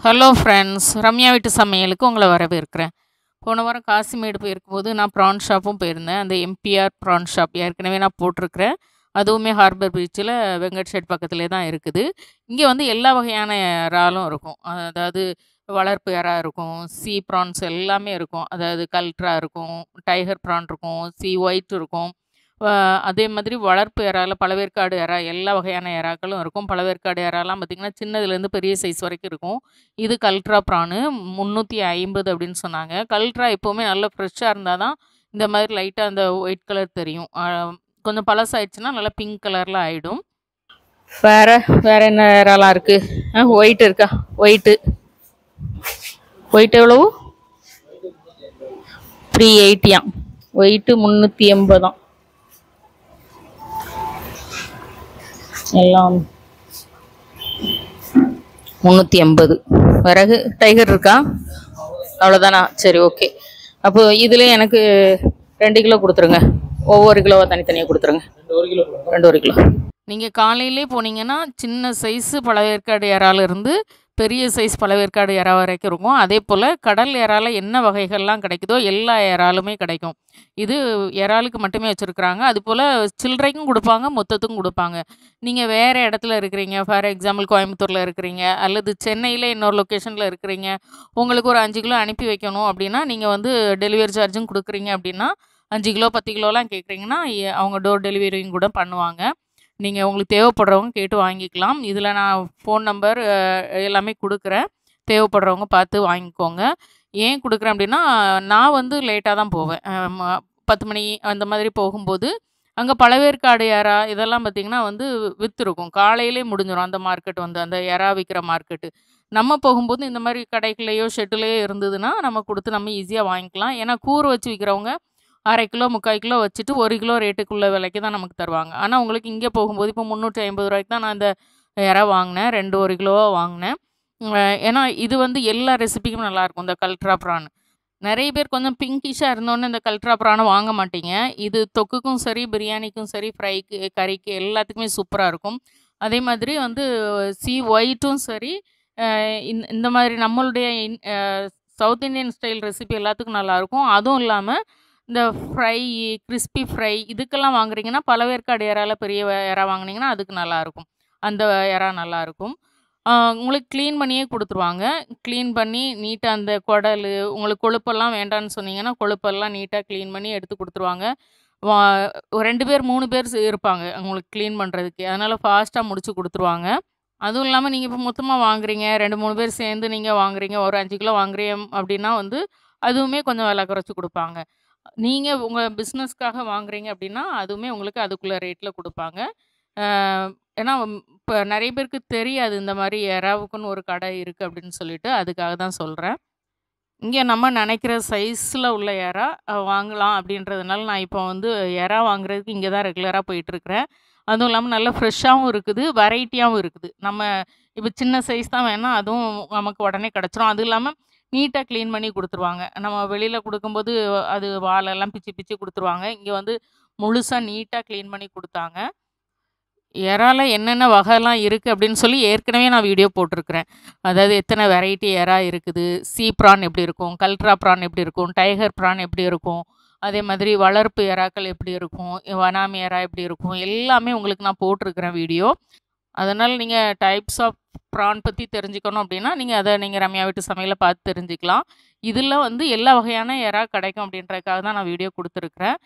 Hello friends, Ramya வீட்டு சமையலுக்கு உங்களை வரவேற்கிறேன். போன வாரம் காசிமேடு போயிருக்கும்போது நான் ப்ரான் ஷாப்பும் போயிருந்தேன். அந்த எம்பிஆர் ப்ரான் ஷாப் ஏற்கனவே நான் போட்டிருக்கிறேன். அதுவுமே ஹார்பர் பீச்சில் வெங்கட் ஷெட் பக்கத்திலே தான் இருக்குது. இங்கே வந்து எல்லா வகையான இறாலும் இருக்கும். அதாவது வளர்ப்பு இறா இருக்கும், சீ ப்ரான்ஸ் எல்லாமே இருக்கும். அதாவது கல்ட்ரா இருக்கும், டைகர் ப்ரான் இருக்கும், சீ ஒயிட் இருக்கும். அ அதே மாதிரி வளர்ப்பு இறால பழவேற்காடு இறா எல்லா வகையான இறாக்களும் இருக்கும். பழவேற்காடு இறாலாம் பார்த்திங்கன்னா, சின்னதுலேருந்து பெரிய சைஸ் வரைக்கும் இருக்கும். இது கல்ட்ரா ப்ரானு 350 அப்படின்னு சொன்னாங்க. கல்ட்ரா எப்போவுமே நல்லா ஃப்ரெஷ்ஷாக இருந்தால் தான் இந்த மாதிரி லைட்டாக அந்த ஒயிட் கலர் தெரியும். கொஞ்சம் பழசாயிடுச்சுன்னா நல்லா பிங்க் கலரில் ஆகிடும். வேற வேற என்ன இறாலாம் இருக்குது? ஒயிட் இருக்கா? ஒயிட்டு எவ்வளவு? 380. ஒயிட்டு 380. எல்லாம் 380. விறகு டைகர் இருக்கா? அவ்வளோதானா? சரி, ஓகே. அப்போ இதில் எனக்கு 2 கிலோ கொடுத்துருங்க. ஒவ்வொரு கிலோவாக தனித்தனியாக கொடுத்துருங்க. 1 கிலோ. நீங்கள் காலையிலே போனீங்கன்னா சின்ன சைஸு பழவேற்காடு இறாலிருந்து பெரிய சைஸ் பழவேற்காடு இறா வரைக்கும் இருக்கும். அதே போல் கடல் இறால என்ன வகைகள்லாம் கிடைக்குதோ எல்லா இறாலுமே கிடைக்கும். இது இறாலுக்கு மட்டுமே வச்சுருக்குறாங்க. அதுபோல் சில்லறைக்கும் கொடுப்பாங்க, மொத்தத்துக்கும் கொடுப்பாங்க. நீங்கள் வேறு இடத்துல இருக்கிறீங்க, ஃபார் எக்ஸாம்பிள் கோயம்புத்தூரில் இருக்கிறீங்க, அல்லது சென்னையில் இன்னொரு லொக்கேஷனில் இருக்கிறீங்க, உங்களுக்கு ஒரு 5 கிலோ அனுப்பி வைக்கணும் அப்படின்னா, நீங்கள் வந்து டெலிவரி சார்ஜும் கொடுக்குறீங்க அப்படின்னா 5 கிலோ 10 கிலோலாம் கேட்குறீங்கன்னா அவங்க டோர் டெலிவரியும் கூட பண்ணுவாங்க. நீங்கள் உங்களுக்கு தேவைப்படுறவங்க கேட்டு வாங்கிக்கலாம். இதில் நான் ஃபோன் நம்பர் எல்லாமே கொடுக்குறேன். தேவைப்படுறவங்க பார்த்து வாங்கிக்கோங்க. ஏன் கொடுக்குறேன் அப்படின்னா, நான் வந்து லேட்டாக தான் போவேன். 10 மணி அந்த மாதிரி போகும்போது அங்கே பழவேற்காடு இறா இதெல்லாம் பார்த்திங்கன்னா வந்து விற்றுருக்கும். காலையிலே முடிஞ்சிடும் அந்த மார்க்கெட் வந்து அந்த இறா விற்கிற மார்க்கெட்டு. நம்ம போகும்போது இந்த மாதிரி கடைக்குள்ளேயோ ஷெட்டுலேயோ இருந்ததுன்னா நம்ம கொடுத்து நம்ம ஈஸியாக வாங்கிக்கலாம். ஏன்னா கூறு வச்சு விற்கிறவங்க 1/2 கிலோ 3/4 கிலோ வச்சுட்டு 1 கிலோ ரேட்டுக்குள்ள விலைக்கு தான் நமக்கு தருவாங்க. ஆனால் உங்களுக்கு இங்கே போகும்போது இப்போ 350 ரூபாய்க்கு தான் நான் இந்த இறா வாங்கினேன். 1 கிலோவாக வாங்கினேன். ஏன்னா இது வந்து எல்லா ரெசிபிக்கும் நல்லாயிருக்கும் இந்த கல்ட்ரா ப்ரான். நிறைய பேர் கொஞ்சம் பிங்கிஷாக இருந்தோன்னே இந்த கல்ட்ரா ப்ரானை வாங்க மாட்டீங்க. இது தொக்குக்கும் சரி, பிரியாணிக்கும் சரி, ஃப்ரைக்கு, கறிக்கு எல்லாத்துக்குமே சூப்பராக இருக்கும். அதே மாதிரி வந்து சீ ஒயிட்டும் சரி, இந்த மாதிரி நம்மளுடைய சவுத் இண்டியன் ஸ்டைல் ரெசிபி எல்லாத்துக்கும் நல்லாயிருக்கும். அதுவும் இல்லாமல் இந்த ஃப்ரை, கிறிஸ்பி ஃப்ரை இதுக்கெல்லாம் வாங்குறீங்கன்னா பழவேற்காடு இறால பெரிய இறா வாங்குனீங்கன்னா அதுக்கு நல்லாயிருக்கும். அந்த இறா நல்லாயிருக்கும். உங்களுக்கு க்ளீன் பண்ணியே கொடுத்துருவாங்க. க்ளீன் பண்ணி நீட்டாக அந்த குடல், உங்களுக்கு கொழுப்பெல்லாம் வேண்டான்னு சொன்னீங்கன்னா கொழுப்பெல்லாம் நீட்டாக க்ளீன் பண்ணி எடுத்து கொடுத்துருவாங்க. வா 2 பேர் 3 பேர் இருப்பாங்க உங்களுக்கு க்ளீன் பண்ணுறதுக்கு. அதனால் ஃபாஸ்ட்டாக முடிச்சு கொடுத்துருவாங்க. அதுவும் இல்லாமல் நீங்கள் இப்போ மொத்தமாக வாங்குறீங்க, 2, 3 பேர் சேர்ந்து நீங்கள் வாங்குறீங்க, ஒரு 5 கிலோ வாங்குறீங்க அப்படின்னா வந்து அதுவுமே கொஞ்சம் விலை குறைச்சி கொடுப்பாங்க. நீங்கள் உங்கள் பிஸ்னஸ்க்காக வாங்குறீங்க அப்படின்னா அதுவுமே உங்களுக்கு அதுக்குள்ள ரேட்டில் கொடுப்பாங்க. ஏன்னா இப்போ நிறைய பேருக்கு தெரியாது இந்த மாதிரி எறாவுக்குன்னு ஒரு கடை இருக்குது அப்படின்னு சொல்லிட்டு, அதுக்காக தான் சொல்கிறேன். இங்கே நம்ம நினைக்கிற சைஸில் உள்ள எறா வாங்கலாம் அப்படின்றதுனால நான் இப்போ வந்து எறா வாங்குறதுக்கு இங்கே தான் ரெகுலராக போயிட்டுருக்கிறேன். அதுவும் இல்லாமல் நல்லா ஃப்ரெஷ்ஷாகவும் இருக்குது, வெரைட்டியாகவும் இருக்குது. நம்ம இப்போ சின்ன சைஸ் தான் வேணால் அதுவும் நமக்கு உடனே கிடச்சிரும். அதுவும் இல்லாமல் நீட்டாக க்ளீன் பண்ணி கொடுத்துருவாங்க. நம்ம வெளியில் கொடுக்கும்போது அது வாலெல்லாம் பிச்சு பிச்சு கொடுத்துருவாங்க. இங்கே வந்து முழுசாக நீட்டாக க்ளீன் பண்ணி கொடுத்தாங்க. எறால என்னென்ன வகைலாம் இருக்குது அப்படின்னு சொல்லி ஏற்கனவே நான் வீடியோ போட்டிருக்கிறேன். அதாவது எத்தனை வெரைட்டி எறா இருக்குது, சீ ப்ரான் எப்படி இருக்கும், கல்ட்ரா ப்ரான் எப்படி இருக்கும், டைகர் ப்ரான் எப்படி இருக்கும், அதே மாதிரி வளர்ப்பு எறாக்கள் எப்படி இருக்கும், வனாமி எறா எப்படி இருக்கும், எல்லாமே உங்களுக்கு நான் போட்டிருக்கிறேன் வீடியோ. அதனால் நீங்கள் டைப்ஸ் ஆஃப் ப்ரான் பற்றி தெரிஞ்சுக்கணும் அப்படின்னா நீங்கள் ரம்யா வீட்டு சமையலை பார்த்து தெரிஞ்சுக்கலாம். இதில் வந்து எல்லா வகையான எறா கிடைக்கும் அப்படின்றதுக்காக தான் நான் வீடியோ கொடுத்துருக்குறேன்.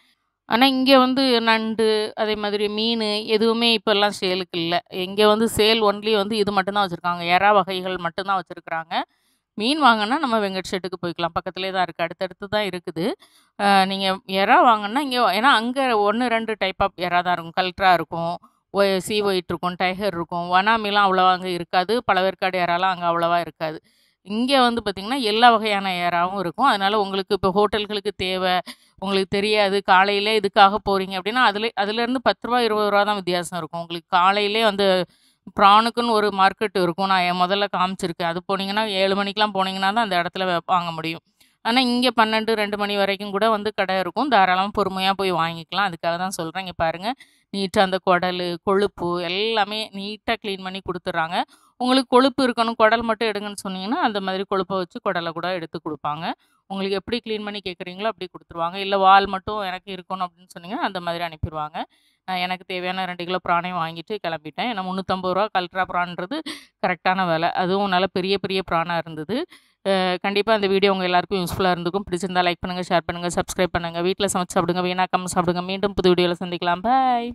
ஆனால் இங்கே வந்து நண்டு, அதே மாதிரி மீன் எதுவுமே இப்போல்லாம் சேலுக்கு இல்லை. இங்கே வந்து சேல் ஒன்லி வந்து இது மட்டும்தான் வச்சுருக்காங்க. எறா வகைகள் மட்டும்தான் வச்சுருக்குறாங்க. மீன் வாங்கினா நம்ம வெங்கட் ஷெட்டுக்கு போய்க்கலாம். பக்கத்துலேயே தான் இருக்குது, அடுத்தடுத்து தான் இருக்குது. நீங்கள் எறா வாங்கினா இங்கே, ஏன்னா அங்கே 1, 2 டைப் ஆஃப் எறா தான் இருக்கும். கல்ட்ரா இருக்கும், சீ ஒயிட் இருக்கும், டைகர் இருக்கும். வனாமிலாம் அவ்வளோவா அங்கே இருக்காது. பழவேற்காடு எறாலாம் அங்கே அவ்வளோவா இருக்காது. இங்கே வந்து பார்த்திங்கன்னா எல்லா வகையான எறாவும் இருக்கும். அதனால் உங்களுக்கு இப்போ ஹோட்டல்களுக்கு தேவை, உங்களுக்கு தெரியாது, காலையிலே இதுக்காக போகிறீங்க அப்படின்னா அதுலேருந்து ரூ. 10 ரூ. 20 தான் வித்தியாசம் இருக்கும். உங்களுக்கு காலையிலே வந்து ப்ரானுக்குன்னு ஒரு மார்க்கெட் இருக்கும். நான் முதல்ல காமிச்சிருக்கேன். அது போனீங்கன்னா 7 மணிக்கெலாம் போனீங்கன்னா தான் அந்த இடத்துல வாங்க முடியும். ஆனால் இங்கே 12, 2 மணி வரைக்கும் கூட வந்து கடை இருக்கும். தாராளமாக பொறுமையாக போய் வாங்கிக்கலாம். அதுக்காக தான் சொல்கிறேன். இங்கே பாருங்கள், நீட்டாக அந்த குடல், கொழுப்பு எல்லாமே நீட்டாக க்ளீன் பண்ணி கொடுத்துட்றாங்க. உங்களுக்கு கொழுப்பு இருக்கணும், குடல் மட்டும் எடுங்கன்னு சொன்னீங்கன்னா, அந்த மாதிரி கொழுப்பை வச்சு குடலை கூட எடுத்து குடுப்பாங்க. உங்களுக்கு எப்படி கிளீன் பண்ணி கேட்குறீங்களோ அப்படி குடுத்துருவாங்க. இல்ல வால் மட்டும் எனக்கு இருக்கணும் அப்படின்னு சொன்னீங்கன்னா, அந்த மாதிரி அனுப்பிருவாங்க. எனக்கு தேவையான 2 கிலோ ப்ரானையும் வாங்கிட்டு கிளம்பிட்டேன். ஏன்னா ரூ. 350 கல்ட்ரா ப்ரான்றது கரெக்டான விலை. அதுவும் நல்ல பெரிய பெரிய ப்ரானா இருந்தது. கண்டிப்பா இந்த வீடியோ உங்க எல்லாருக்கும் யூஸ்ஃபுல்லா இருந்திருக்கும். பிடிச்சிருந்தா லைக் பண்ணுங்க, ஷேர் பண்ணுங்க, சப்ஸ்கிரைப் பண்ணுங்க. வீட்ல சமைச்சு சாப்பிடுங்க, வீணாக்காம சாப்பிடுங்க. மீண்டும் புது வீடியோல சந்திக்கலாம். பாய்.